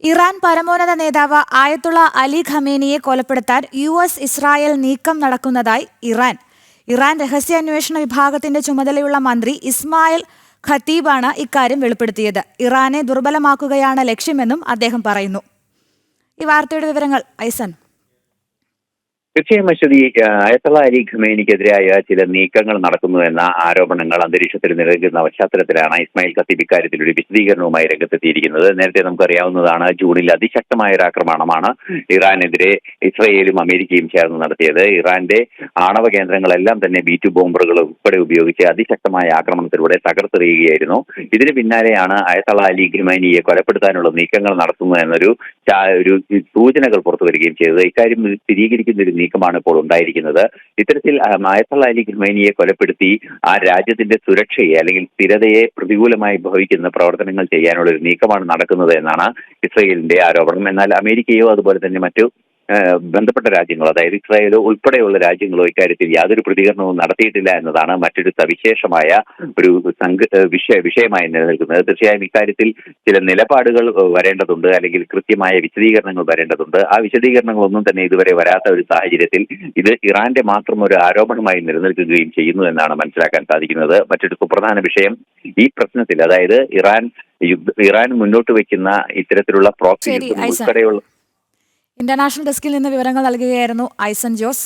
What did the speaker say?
Iran പരമോന്നത നേതാവ് ആയത്തുള്ള അലി ഖമേനിയെ കൊലപ്പെടുത്താൻ US ഇസ്രായേൽ നീക്കം നടക്കുന്നതായി ഇറാൻ രഹസ്യാന്വേഷണ വിഭാഗത്തിന്റെ ചുമതലയുള്ള മന്ത്രി ഇസ്മായിൽ ഖത്തീബാണ് ഇക്കാര്യം വെളിപ്പെടുത്തിയത്. ഇറാനെ ദുർബലമാക്കുകയാണ് ലക്ഷ്യമെന്നും അദ്ദേഹം പറയുന്നു. ഈ വാർത്തയുടെ വിവരങ്ങൾ ഐസൻ. തീർച്ചയായും അശ്വതി, ആയത്തുള്ള അലി ഖമേനിക്കെതിരായ ചില നീക്കങ്ങൾ നടക്കുന്നുവെന്ന ആരോപണങ്ങൾ അന്തരീക്ഷത്തിൽ നിലനിൽക്കുന്ന പശ്ചാത്തലത്തിലാണ് ഇസ്മായിൽ ഖത്തീബ് ഇക്കാര്യത്തിൽ ഒരു വിശദീകരണവുമായി രംഗത്തെത്തിയിരിക്കുന്നത്. നേരത്തെ നമുക്കറിയാവുന്നതാണ്, ജൂണിൽ അതിശക്തമായ ഒരു ആക്രമണമാണ് ഇറാനെതിരെ ഇസ്രയേലും അമേരിക്കയും ചേർന്ന് നടത്തിയത്. ഇറാന്റെ ആണവ കേന്ദ്രങ്ങളെല്ലാം തന്നെ B2 ബോംബറുകൾ ഉൾപ്പെടെ ഉപയോഗിച്ച് അതിശക്തമായ ആക്രമണത്തിലൂടെ തകർത്തെറിയുകയായിരുന്നു. ഇതിന് പിന്നാലെയാണ് ആയത്തുള്ള അലി ഖമേനിയെ കൊലപ്പെടുത്താനുള്ള നീക്കങ്ങൾ നടത്തുന്നു എന്നൊരു സൂചനകൾ പുറത്തു വരികയും ചെയ്തത്. ഇക്കാര്യം സ്ഥിരീകരിക്കുന്ന ഒരു നീക്കമാണ് ഇപ്പോൾ ഉണ്ടായിരിക്കുന്നത്. ഇത്തരത്തിൽ ആയത്തുള്ള അലി ഖമേനിയെ കൊലപ്പെടുത്തി ആ രാജ്യത്തിന്റെ സുരക്ഷയെ അല്ലെങ്കിൽ സ്ഥിരതയെ പ്രതികൂലമായി ഭവിക്കുന്ന പ്രവർത്തനങ്ങൾ ചെയ്യാനുള്ള ഒരു നീക്കമാണ് നടക്കുന്നത് എന്നാണ് ഇസ്രയേലിന്റെ ആരോപണം. എന്നാൽ അമേരിക്കയോ അതുപോലെ തന്നെ മറ്റു ബന്ധപ്പെട്ട രാജ്യങ്ങളോ, അതായത് ഇസ്രായേലോ ഉൾപ്പെടെയുള്ള രാജ്യങ്ങളോ ഇക്കാര്യത്തിൽ യാതൊരു പ്രതികരണവും നടത്തിയിട്ടില്ല എന്നതാണ് മറ്റൊരു സവിശേഷമായ ഒരു വിഷയമായി നിലനിൽക്കുന്നത്. തീർച്ചയായും ഇക്കാര്യത്തിൽ ചില നിലപാടുകൾ വരേണ്ടതുണ്ട്, അല്ലെങ്കിൽ കൃത്യമായ വിശദീകരണങ്ങൾ വരേണ്ടതുണ്ട്. ആ വിശദീകരണങ്ങളൊന്നും തന്നെ ഇതുവരെ വരാത്ത ഒരു സാഹചര്യത്തിൽ ഇത് ഇറാന്റെ മാത്രം ഒരു ആരോപണമായി നിലനിൽക്കുകയും ചെയ്യുന്നു എന്നാണ് മനസ്സിലാക്കാൻ സാധിക്കുന്നത്. മറ്റൊരു സുപ്രധാന വിഷയം ഈ പ്രശ്നത്തിൽ, അതായത് ഇറാൻ മുന്നോട്ട് വയ്ക്കുന്ന ഇത്തരത്തിലുള്ള പ്രോക്സി യുദ്ധം ഉൾപ്പെടെയുള്ള ഇന്റർനാഷണൽ ഡെസ്കിൽ നിന്ന് വിവരങ്ങൾ നൽകുകയായിരുന്നു ഐസൻ ജോസ്.